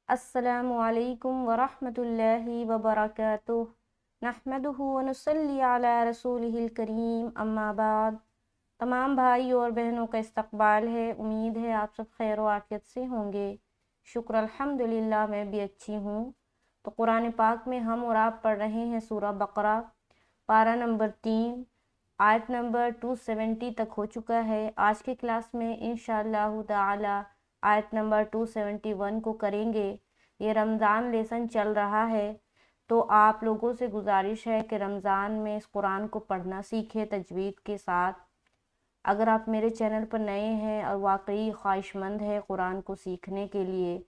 السلام علیکم ورحمۃ اللہ وبرکاتہ نحمدہ ونصلی علی رسولہ الکریم اما بعد۔ تمام بھائی اور بہنوں کا استقبال ہے، امید ہے آپ سب خیر و عافیت سے ہوں گے۔ شکر الحمدللہ میں بھی اچھی ہوں۔ تو قرآن پاک میں ہم اور آپ پڑھ رہے ہیں سورہ بقرہ، پارہ نمبر 3، آیت نمبر 270 تک ہو چکا ہے۔ آج کی کلاس میں انشاءاللہ تعالی آیت نمبر 271 کو کریں گے۔ یہ رمضان لیسن چل رہا ہے، تو آپ لوگوں سے گزارش ہے کہ رمضان میں اس قرآن کو پڑھنا سیکھیں تجوید کے ساتھ۔ اگر آپ میرے چینل پر نئے ہیں اور واقعی خواہش مند ہے قرآن کو سیکھنے کے لیے،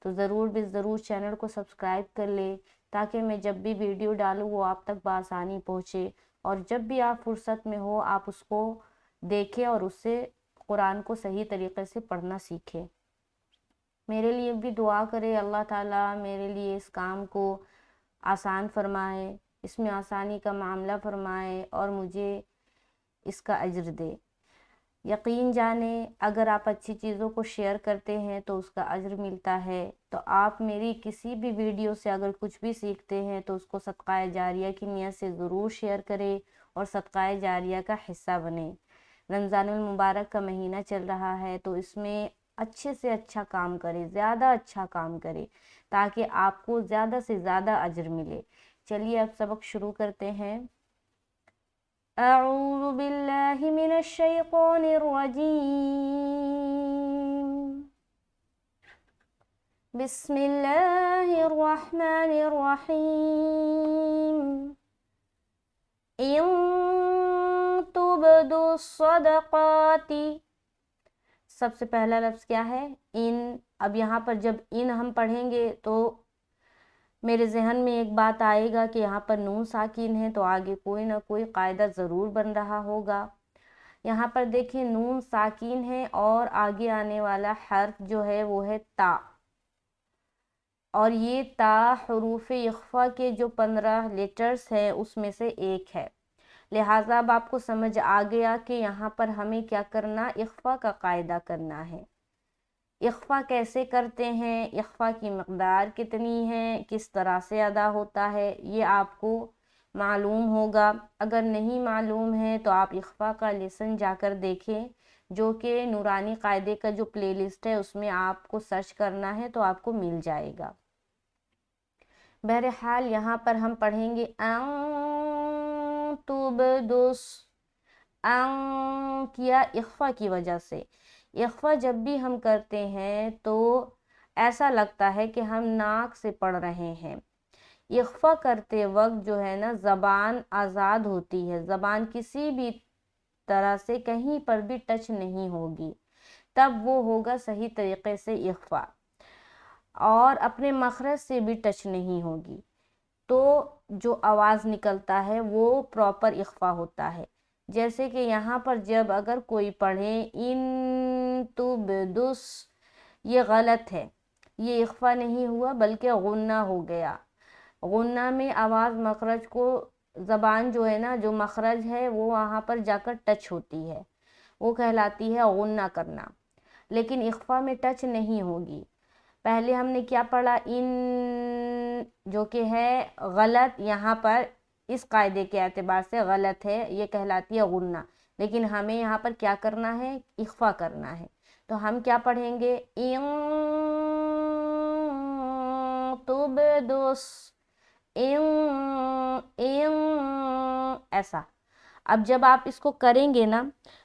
تو ضرور چینل کو سبسکرائب کر لے، تاکہ میں جب بھی ویڈیو ڈالوں وہ آپ تک بآسانی پہنچے، اور جب بھی آپ فرصت میں ہو آپ اس کو دیکھیں اور اس سے قرآن کو صحیح طریقے سے پڑھنا سیکھیں۔ میرے لیے بھی دعا کرے، اللہ تعالیٰ میرے لیے اس کام کو آسان فرمائے، اس میں آسانی کا معاملہ فرمائے اور مجھے اس کا اجر دے۔ یقین جانیں اگر آپ اچھی چیزوں کو شیئر کرتے ہیں تو اس کا اجر ملتا ہے۔ تو آپ میری کسی بھی ویڈیو سے اگر کچھ بھی سیکھتے ہیں تو اس کو صدقہ جاریہ کی نیت سے ضرور شیئر کریں اور صدقہ جاریہ کا حصہ بنیں۔ رمضان المبارک کا مہینہ چل رہا ہے، تو اس میں اچھے سے اچھا کام کرے، زیادہ اچھا کام کرے، تاکہ آپ کو زیادہ سے زیادہ اجر ملے۔ چلیے اب سبق شروع کرتے ہیں۔ اعوذ باللہ من الشیطان الرجیم، بسم اللہ الرحمن الرحیم۔ ان تبدوا الصدقات، سب سے پہلا لفظ کیا ہے؟ ان۔ اب یہاں پر جب ان ہم پڑھیں گے تو میرے ذہن میں ایک بات آئے گا کہ یہاں پر نون ساکن ہے، تو آگے کوئی نہ کوئی قاعدہ ضرور بن رہا ہوگا۔ یہاں پر دیکھیں نون ساکن ہے اور آگے آنے والا حرف جو ہے وہ ہے تا، اور یہ تا حروف اخفا کے جو 15 لیٹرز ہیں اس میں سے ایک ہے۔ لہٰذا اب آپ کو سمجھ آ گیا کہ یہاں پر ہمیں کیا کرنا، اخفا کا قاعدہ کرنا ہے۔ اخفا کیسے کرتے ہیں، اخفا کی مقدار کتنی ہے، کس طرح سے ادا ہوتا ہے، یہ آپ کو معلوم ہوگا۔ اگر نہیں معلوم ہے تو آپ اخفا کا لیسن جا کر دیکھیں، جو کہ نورانی قاعدے کا جو پلے لسٹ ہے اس میں آپ کو سرچ کرنا ہے تو آپ کو مل جائے گا۔ بہرحال یہاں پر ہم پڑھیں گے ان تبدس، ان کیا اخفا کی وجہ سے۔ اخفا جب بھی ہم کرتے ہیں تو ایسا لگتا ہے کہ ہم ناک سے پڑھ رہے ہیں۔ اخفا کرتے وقت جو ہے نا زبان آزاد ہوتی ہے، زبان کسی بھی طرح سے کہیں پر بھی ٹچ نہیں ہوگی، تب وہ ہوگا صحیح طریقے سے اخفا، اور اپنے مخرج سے بھی ٹچ نہیں ہوگی، تو جو آواز نکلتا ہے وہ پراپر اخفا ہوتا ہے۔ جیسے کہ یہاں پر جب اگر کوئی پڑھے ان تبدس، یہ غلط ہے، یہ اخفا نہیں ہوا بلکہ غنہ ہو گیا۔ غنہ میں آواز مخرج کو، زبان جو ہے نا جو مخرج ہے وہ وہاں پر جا کر ٹچ ہوتی ہے، وہ کہلاتی ہے غنہ کرنا، لیکن اخفا میں ٹچ نہیں ہوگی۔ پہلے ہم نے کیا پڑھا، ان، جو کہ ہے غلط، یہاں پر اس قاعدے کے اعتبار سے غلط ہے، یہ کہلاتی ہے غنہ، لیکن ہمیں یہاں پر کیا کرنا ہے، اخفا کرنا ہے۔ تو ہم کیا پڑھیں گے، ان تبدس، ان، ایسا۔ اب جب آپ اس کو کریں گے نا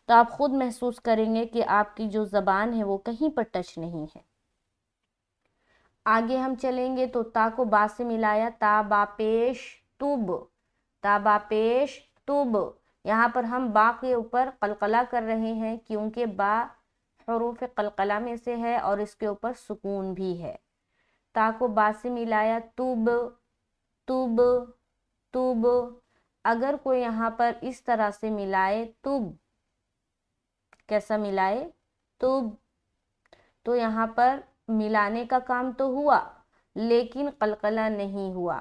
تو آپ خود محسوس کریں گے کہ آپ کی جو زبان ہے وہ کہیں پر ٹچ نہیں ہے۔ آگے ہم چلیں گے تو تا کو با سے ملایا، تا با پیش تب، تا با پیش تب۔ یہاں پر ہم با کے اوپر قلقلہ کر رہے ہیں کیونکہ با حروف قلقلہ میں سے ہے اور اس کے اوپر سکون بھی ہے۔ تا کو با سے ملایا، تب، تب، تب۔ اگر کوئی یہاں پر اس طرح سے ملائے تب، کیسا ملائے، تب، تو یہاں پر ملانے کا کام تو ہوا لیکن قلقلہ نہیں ہوا۔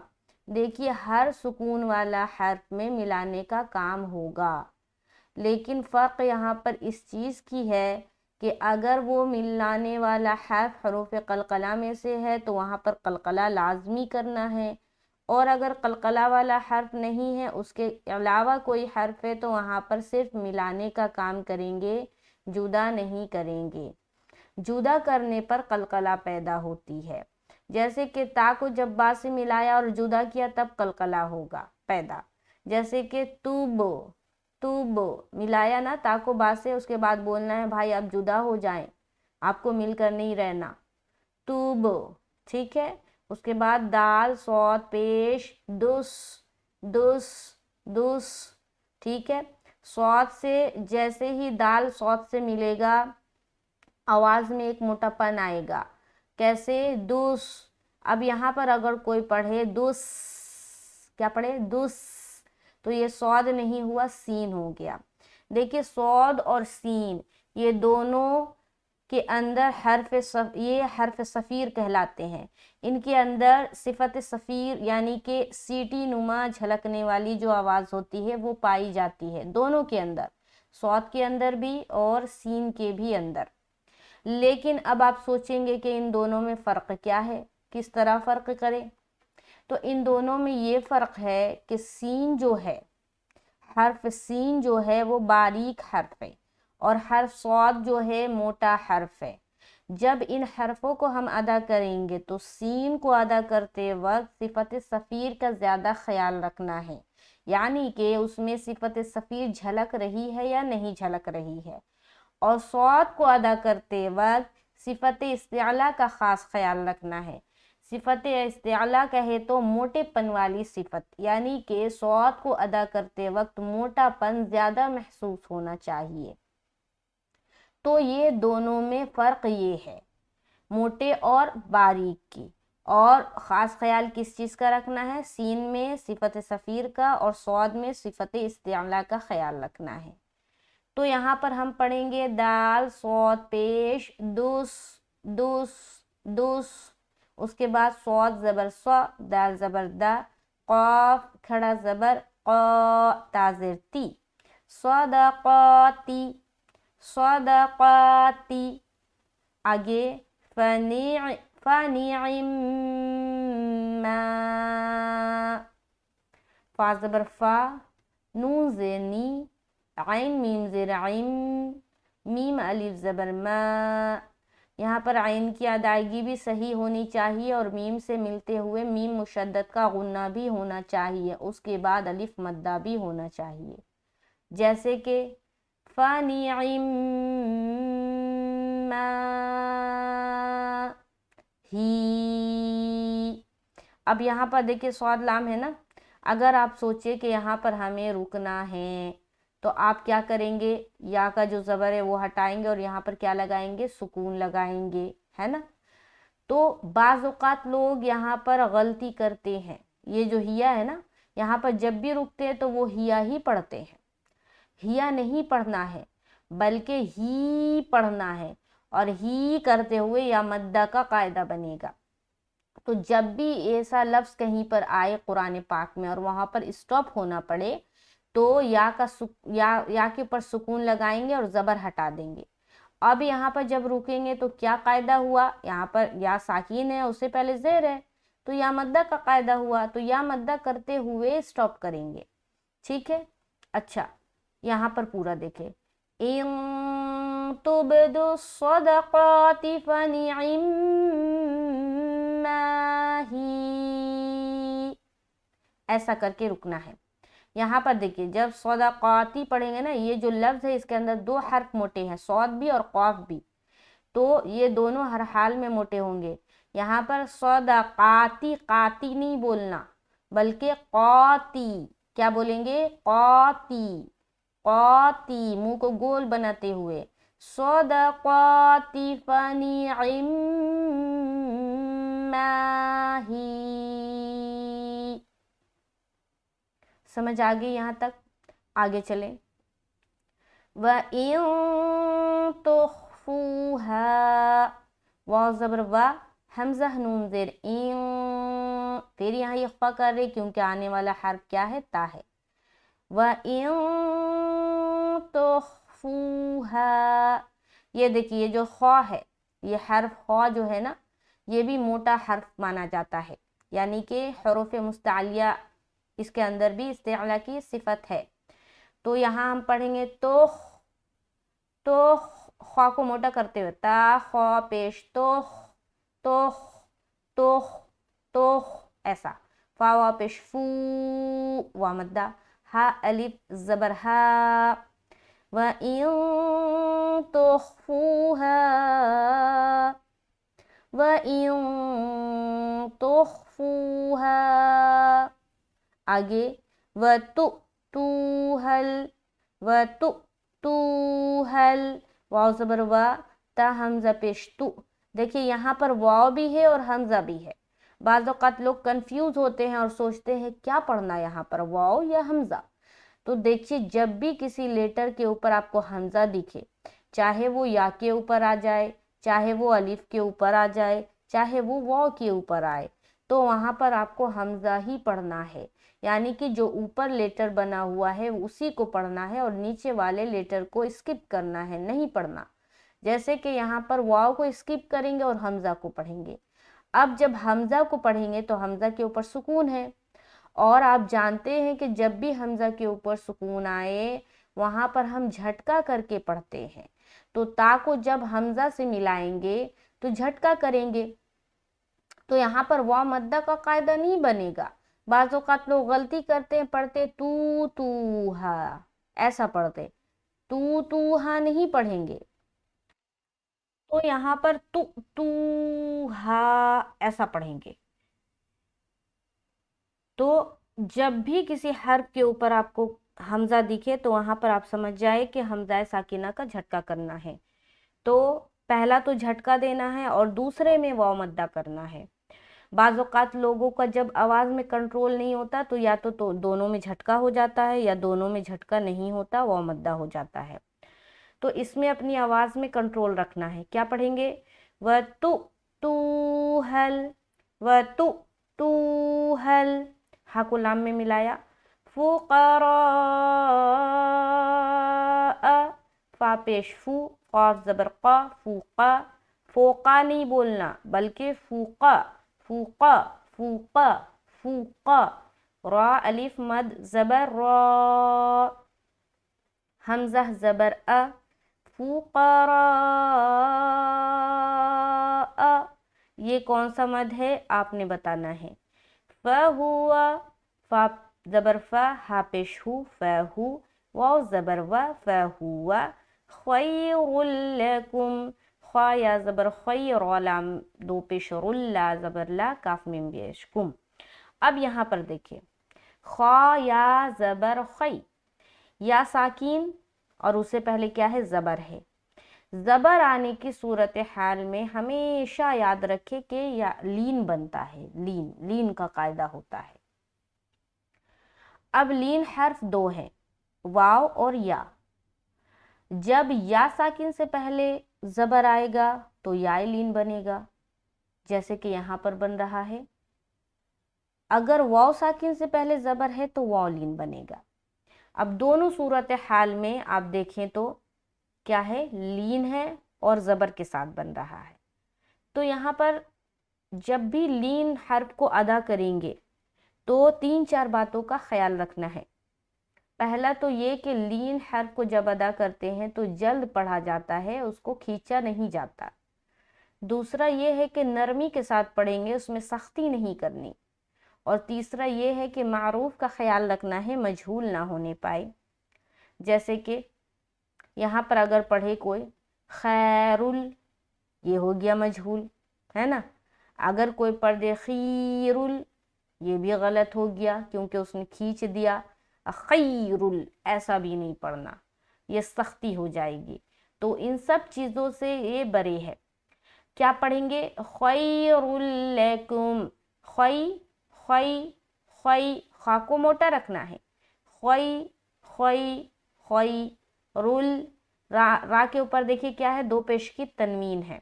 دیکھیے ہر سکون والا حرف میں ملانے کا کام ہوگا، لیکن فرق یہاں پر اس چیز کی ہے کہ اگر وہ ملانے والا حرف حروف قلقلہ میں سے ہے تو وہاں پر قلقلہ لازمی کرنا ہے، اور اگر قلقلہ والا حرف نہیں ہے، اس کے علاوہ کوئی حرف ہے، تو وہاں پر صرف ملانے کا کام کریں گے، جدا نہیں کریں گے۔ جدا کرنے پر قلقلہ پیدا ہوتی ہے، جیسے کہ تا کو جب با سے ملایا اور جدا کیا تب قلقلہ ہوگا پیدا، جیسے کہ توبو، توبو ملایا نا تا کو با سے، اس کے بعد بولنا ہے بھائی آپ جدا ہو جائیں، آپ کو مل کر نہیں رہنا، توبو، ٹھیک ہے۔ اس کے بعد دال صاد پیش دس، دس، دس، ٹھیک ہے۔ صاد سے جیسے ہی دال صاد سے ملے گا آواز میں ایک موٹا پن آئے گا، کیسے؟ دس۔ اب یہاں پر اگر کوئی پڑھے دس، کیا پڑھے؟ دس، تو یہ صاد نہیں ہوا، سین ہو گیا۔ دیکھیے صاد اور سین یہ دونوں کے اندر یہ حرف صفیر کہلاتے ہیں، ان کے اندر صفت صفیر یعنی کہ سیٹی نما جھلکنے والی جو آواز ہوتی ہے وہ پائی جاتی ہے، دونوں کے اندر، صاد کے اندر بھی اور سین کے بھی اندر۔ لیکن اب آپ سوچیں گے کہ ان دونوں میں فرق کیا ہے، کس طرح فرق کریں؟ تو ان دونوں میں یہ فرق ہے کہ سین جو ہے، حرف سین جو ہے وہ باریک حرف ہے، اور حرف صاد جو ہے موٹا حرف ہے۔ جب ان حرفوں کو ہم ادا کریں گے تو سین کو ادا کرتے وقت صفت صفیر کا زیادہ خیال رکھنا ہے، یعنی کہ اس میں صفت صفیر جھلک رہی ہے یا نہیں جھلک رہی ہے، اور صاد کو ادا کرتے وقت صفت استعلا کا خاص خیال رکھنا ہے۔ صفت استعلا کہے تو موٹے پن والی صفت، یعنی کہ صاد کو ادا کرتے وقت موٹا پن زیادہ محسوس ہونا چاہیے۔ تو یہ دونوں میں فرق یہ ہے، موٹے اور باریک کی، اور خاص خیال کس چیز کا رکھنا ہے؟ سین میں صفت صفیر کا اور صاد میں صفت استعلا کا خیال رکھنا ہے۔ تو یہاں پر ہم پڑھیں گے دال صاد پیش دس، دس، دس، اس کے بعد صاد زبر ص، دال زبر دا، قاف کھڑا زبر قا، تا زیر تی، صدقاتی، صدقاتی۔ آگے فنعم ما، فا زبر فا، نون زیر نی، عین میم زیر عم، میم الف زبر ما۔ یہاں پر عین کی ادائیگی بھی صحیح ہونی چاہیے، اور میم سے ملتے ہوئے میم مشدد کا غنہ بھی ہونا چاہیے، اس کے بعد الف مدہ بھی ہونا چاہیے، جیسے کہ فَنِعِمَّا ہی۔ اب یہاں پر دیکھیں صاد لام ہے نا، اگر آپ سوچے کہ یہاں پر ہمیں رکنا ہے تو آپ کیا کریں گے؟ یا کا جو زبر ہے وہ ہٹائیں گے اور یہاں پر کیا لگائیں گے؟ سکون لگائیں گے، ہے نا۔ تو بعض اوقات لوگ یہاں پر غلطی کرتے ہیں، یہ جو ہیا ہے نا، یہاں پر جب بھی رکتے ہیں تو وہ ہیا ہی پڑھتے ہیں، ہیا نہیں پڑھنا ہے بلکہ ہی پڑھنا ہے، اور ہی کرتے ہوئے یا مدہ کا قاعدہ بنے گا۔ تو جب بھی ایسا لفظ کہیں پر آئے قرآن پاک میں اور وہاں پر اسٹاپ ہونا پڑے تو یا کے اوپر سکون لگائیں گے اور زبر ہٹا دیں گے۔ اب یہاں پر جب رکیں گے تو کیا قاعدہ ہوا؟ یہاں پر یا ساکین ہے، اس سے پہلے زیر ہے، تو یا مدہ کا قاعدہ ہوا، تو یا مدہ کرتے ہوئے اسٹاپ کریں گے، ٹھیک ہے۔ اچھا یہاں پر پورا دیکھیں، ان تبدوا الصدقات فنعم ما ہی، ایسا کر کے رکنا ہے۔ یہاں پر دیکھیے جب صدقاتی پڑھیں گے نا، یہ جو لفظ ہے اس کے اندر دو حرف موٹے ہیں، صاد بھی اور قاف بھی، تو یہ دونوں ہر حال میں موٹے ہوں گے۔ یہاں پر صدقاتی، قاتی نہیں بولنا بلکہ قاتی، کیا بولیں گے؟ قاتی، قاتی، منہ کو گول بناتے ہوئے، صدقاتی فنعم ما ہی۔ سمجھ آگئی یہاں تک؟ آگے چلیں، وَإِن تُخْفُوهَا، واو زبر وا، حمزہ نون زیر ان، پھر یہاں اخفا کر رہے کیونکہ آنے والا حرف کیا ہے؟ تا ہے۔ وَإِن تُخْفُوهَا، یہ دیکھیے یہ جو خوا ہے، یہ حرف خوا جو ہے نا یہ بھی موٹا حرف مانا جاتا ہے، یعنی کہ حروف مستعلیہ اس کے اندر بھی استعلا کی صفت ہے۔ تو یہاں ہم پڑھیں گے تو خوا کو موٹا کرتے ہوئے تا خوا پیش تو ایسا، فا وا پیش فو وا مدہ، ہا الف زبر ہا، وَإِن تُخْفُوهَا، آگے وَتُؤْتُوهَا، واو زبر وا، تا حمزہ پیش تو، دیکھیے یہاں پر واو بھی ہے اور حمزہ بھی ہے۔ بعض اوقات لوگ کنفیوز ہوتے ہیں اور سوچتے ہیں کیا پڑھنا یہاں پر، واو یا حمزہ؟ تو دیکھیے جب بھی کسی لیٹر کے اوپر آپ کو حمزہ دکھے، چاہے وہ یا کے اوپر آ جائے، چاہے وہ الف کے اوپر آ جائے، چاہے وہ واو کے اوپر آئے، تو وہاں پر آپ کو حمزہ ہی پڑھنا ہے، یعنی کہ جو اوپر لیٹر بنا ہوا ہے اسی کو پڑھنا ہے اور نیچے والے لیٹر کو اسکپ کرنا ہے، نہیں پڑھنا۔ جیسے کہ یہاں پر واو کو اسکپ کریں گے اور حمزہ کو پڑھیں گے۔ اب جب حمزہ کو پڑھیں گے تو حمزہ کے اوپر سکون ہے، اور آپ جانتے ہیں کہ جب بھی حمزہ کے اوپر سکون آئے وہاں پر ہم جھٹکا کر کے پڑھتے ہیں، تو تا کو جب حمزہ سے ملائیں گے تو جھٹکا کریں گے، تو یہاں پر واو مدہ کا قاعدہ نہیں بنے گا۔ بعض اوقات لوگ غلطی کرتے ہیں، پڑھتے تو ہا، ایسا پڑھتے، تو ہا نہیں پڑھیں گے، تو یہاں پر تو ہا ایسا پڑھیں گے۔ تو جب بھی کسی حرف کے اوپر آپ کو حمزہ دکھے تو وہاں پر آپ سمجھ جائے کہ حمزہ ساکنہ کا جھٹکا کرنا ہے، تو پہلا تو جھٹکا دینا ہے اور دوسرے میں واو مدہ کرنا ہے۔ بعض اوقات لوگوں کا جب آواز میں کنٹرول نہیں ہوتا تو یا تو دونوں میں جھٹکا ہو جاتا ہے یا دونوں میں جھٹکا نہیں ہوتا، واو مدہ ہو جاتا ہے۔ تو اس میں اپنی آواز میں کنٹرول رکھنا ہے۔ کیا پڑھیں گے؟ وَتُؤْتُوهَا، ہا کو لام میں ملایا، فُقَرَاءَ، فا پیش فو، قاف زبر قا، فوقا، فوقا نہیں بولنا بلکہ فوقا، فوقا فوقا فوقا، را الف مد زبر را، حمزہ زبر ا، فقراء، یہ کون سا مد ہے آپ نے بتانا ہے۔ فَهُوَ، فا زبر فا، ہا پیش ہو، فَهُ، واو زبر و، فَهُوَ خَيْرٌ لَكُمْ، خوا یا زبر خی، را لام دو پیش رل، لا زبر لا، کاف میم پیش کم۔ اب یہاں پر دیکھیں، خوا یا زبر خی، یا ساکین اور اس سے پہلے کیا ہے؟ زبر ہے۔ زبر آنے کی صورتحال میں ہمیشہ یاد رکھے کہ یا لین بنتا ہے، لین کا قاعدہ ہوتا ہے۔ اب لین حرف دو ہے، واو اور یا۔ جب یا ساکن سے پہلے زبر آئے گا تو یا لین بنے گا، جیسے کہ یہاں پر بن رہا ہے۔ اگر واو ساکن سے پہلے زبر ہے تو واو لین بنے گا۔ اب دونوں صورتحال میں آپ دیکھیں تو کیا ہے؟ لین ہے اور زبر کے ساتھ بن رہا ہے۔ تو یہاں پر جب بھی لین حرف کو ادا کریں گے تو 3-4 باتوں کا خیال رکھنا ہے۔ پہلا تو یہ کہ لین حرف کو جب ادا کرتے ہیں تو جلد پڑھا جاتا ہے، اس کو کھینچا نہیں جاتا۔ دوسرا یہ ہے کہ نرمی کے ساتھ پڑھیں گے، اس میں سختی نہیں کرنی۔ اور تیسرا یہ ہے کہ معروف کا خیال رکھنا ہے، مجہول نہ ہونے پائے۔ جیسے کہ یہاں پر اگر پڑھے کوئی خیرل، یہ ہو گیا مجہول، ہے نا۔ اگر کوئی پڑھ دے خیرل، یہ بھی غلط ہو گیا کیونکہ اس نے کھینچ دیا۔ خیرل ایسا بھی نہیں پڑھنا، یہ سختی ہو جائے گی۔ تو ان سب چیزوں سے یہ بری ہے۔ کیا پڑھیں گے؟ خیر لکم، خی خی خی، خا کو موٹا رکھنا ہے، خی خی خی، رل، را کے اوپر دیکھیے کیا ہے؟ دو پیش کی تنوین ہے۔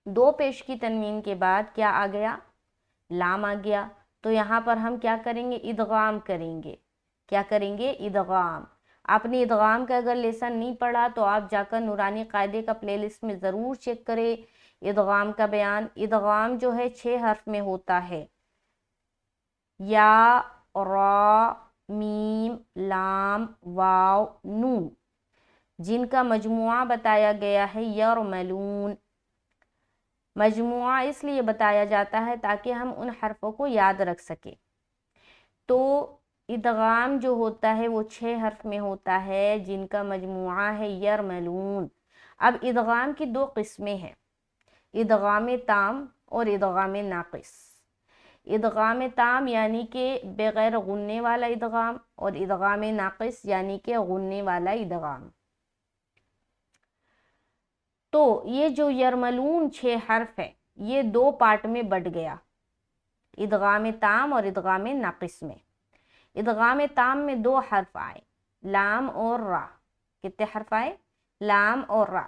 دو پیش کی تنوین کے بعد کیا آ گیا؟ لام آ گیا۔ تو یہاں پر ہم کیا کریں گے؟ ادغام کریں گے۔ کیا کریں گے؟ ادغام۔ آپ نے ادغام کا اگر لیسن نہیں پڑھا تو آپ جا کر نورانی قاعدے کا پلے لسٹ میں ضرور چیک کریں ادغام کا بیان۔ ادغام جو ہے 6 حرف میں ہوتا ہے، یا، را، میم، لام، واو، نون، جن کا مجموعہ بتایا گیا ہے یرملون۔ مجموعہ اس لیے بتایا جاتا ہے تاکہ ہم ان حرفوں کو یاد رکھ سکیں۔ تو ادغام جو ہوتا ہے وہ 6 حرف میں ہوتا ہے جن کا مجموعہ ہے یرملون۔ اب ادغام کی 2 قسمیں ہیں، ادغام تام اور ادغام ناقص۔ ادغام تام یعنی کہ بغیر غننے والا ادغام، اور ادغام ناقص یعنی کہ غننے والا ادغام۔ تو یہ جو یرملون 6 حرف ہے یہ 2 پارٹ میں بٹ گیا، ادغام تام اور ادغام ناقص میں۔ ادغام تام میں 2 حرف آئے، لام اور را۔ کتنے حرف آئے؟ لام اور را۔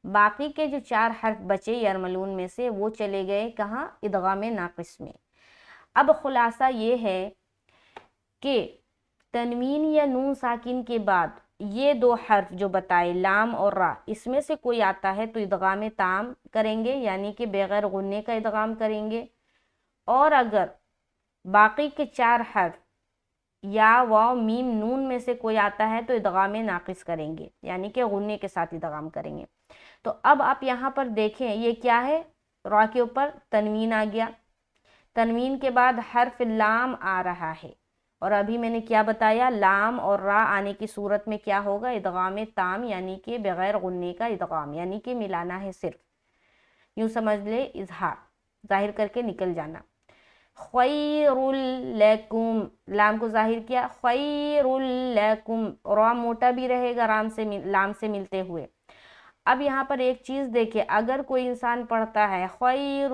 باقی کے جو 4 حرف بچے یرملون میں سے وہ چلے گئے کہاں؟ ادغام ناقص میں۔ اب خلاصہ یہ ہے کہ تنوین یا نون ساکن کے بعد یہ 2 حرف جو بتائے لام اور را، اس میں سے کوئی آتا ہے تو ادغام تام کریں گے یعنی کہ بغیر غننے کا ادغام کریں گے، اور اگر باقی کے 4 حرف یا، واو، میم، نون میں سے کوئی آتا ہے تو ادغام ناقص کریں گے یعنی کہ غننے کے ساتھ ادغام کریں گے۔ تو اب آپ یہاں پر دیکھیں یہ کیا ہے، را کے اوپر تنوین آ گیا، تنوین کے بعد حرف لام آ رہا ہے، اور ابھی میں نے کیا بتایا، لام اور را آنے کی صورت میں کیا ہوگا؟ ادغام تام یعنی کہ بغیر غننے کا ادغام، یعنی کہ ملانا ہے، صرف یوں سمجھ لے اظہار، ظاہر کر کے نکل جانا۔ خیر لکم، لام کو ظاہر کیا، خیر لکم، را موٹا بھی رہے گا لام سے ملتے ہوئے۔ اب یہاں پر ایک چیز دیکھیں، اگر کوئی انسان پڑھتا ہے خیر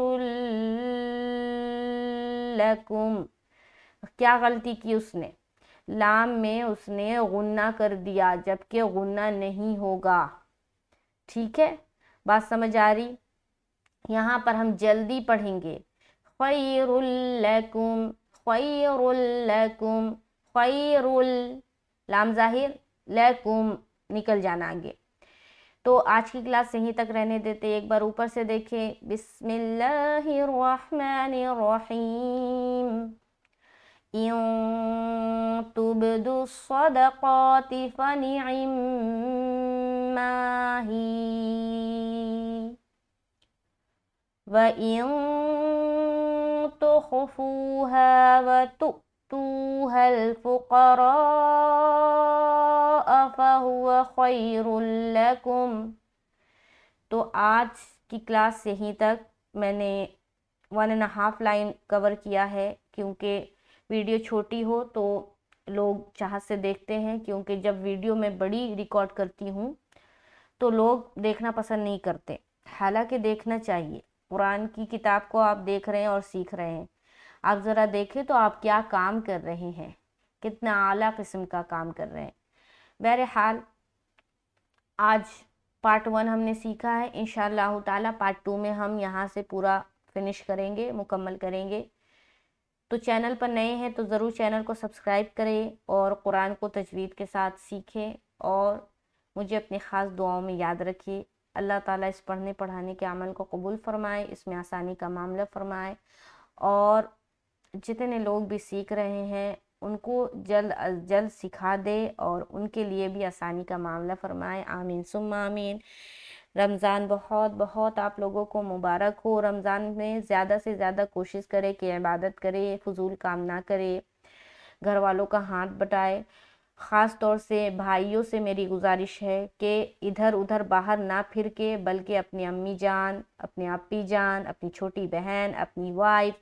لکم، کیا غلطی کی اس نے؟ لام میں اس نے غنہ کر دیا جبکہ غنہ نہیں ہوگا، ٹھیک ہے؟ بات سمجھ آ رہی؟ یہاں پر ہم جلدی پڑھیں گے، خیر لکم، خیر لکم، خیر، لام ظاہر، لکم نکل جانا آگے۔ تو آج کی کلاس یہیں تک رہنے دیتے، ایک بار اوپر سے دیکھیں، بسم اللہ الرحمن الرحیم، ان تبدوا الصدقات فنعما ہی، وَإِن تُخْفُوهَا وَتُؤْتُوهَا الْفُقَرَاءَ فَهُوَ خَيْرٌ لَكُمْ۔ تو آج کی کلاس یہیں تک، میں نے 1.5 لائن کور کیا ہے، کیونکہ ویڈیو چھوٹی ہو تو لوگ چاہت سے دیکھتے ہیں، کیونکہ جب ویڈیو میں بڑی ریکارڈ کرتی ہوں تو لوگ دیکھنا پسند نہیں کرتے، حالانکہ دیکھنا چاہیے۔ قرآن کی کتاب کو آپ دیکھ رہے ہیں اور سیکھ رہے ہیں، آپ ذرا دیکھیں تو آپ کیا کام کر رہے ہیں، کتنا اعلیٰ قسم کا کام کر رہے ہیں۔ بہرحال آج پارٹ 1 ہم نے سیکھا ہے، انشاءاللہ تعالی پارٹ 2 میں ہم یہاں سے پورا فنش کریں گے، مکمل کریں گے۔ تو چینل پر نئے ہیں تو ضرور چینل کو سبسکرائب کریں اور قرآن کو تجوید کے ساتھ سیکھیں، اور مجھے اپنی خاص دعاؤں میں یاد رکھیے۔ اللہ تعالیٰ اس پڑھنے پڑھانے کے عمل کو قبول فرمائے، اس میں آسانی کا معاملہ فرمائے، اور جتنے لوگ بھی سیکھ رہے ہیں ان کو جلد از جلد سکھا دے اور ان کے لیے بھی آسانی کا معاملہ فرمائے، آمین ثم آمین۔ رمضان بہت بہت آپ لوگوں کو مبارک ہو۔ رمضان میں زیادہ سے زیادہ کوشش کرے کہ عبادت کرے، فضول کام نہ کرے، گھر والوں کا ہاتھ بٹائے۔ خاص طور سے بھائیوں سے میری گزارش ہے کہ ادھر ادھر باہر نہ پھر کے، بلکہ اپنی امی جان، اپنے آپی جان، اپنی چھوٹی بہن، اپنی وائف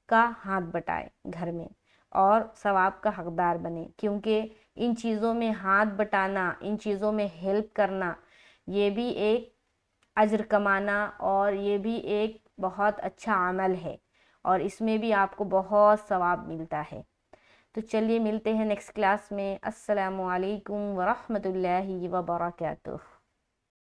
کا ہاتھ بٹائے گھر میں، اور ثواب کا حقدار بنے، کیونکہ ان چیزوں میں ہاتھ بٹانا، ان چیزوں میں ہیلپ کرنا، یہ بھی ایک اجر کمانا، اور یہ بھی ایک بہت اچھا عمل ہے، اور اس میں بھی آپ کو بہت ثواب ملتا ہے۔ تو چلیے ملتے ہیں نیکسٹ کلاس میں۔ السلام علیکم ورحمۃ اللہ وبرکاتہ۔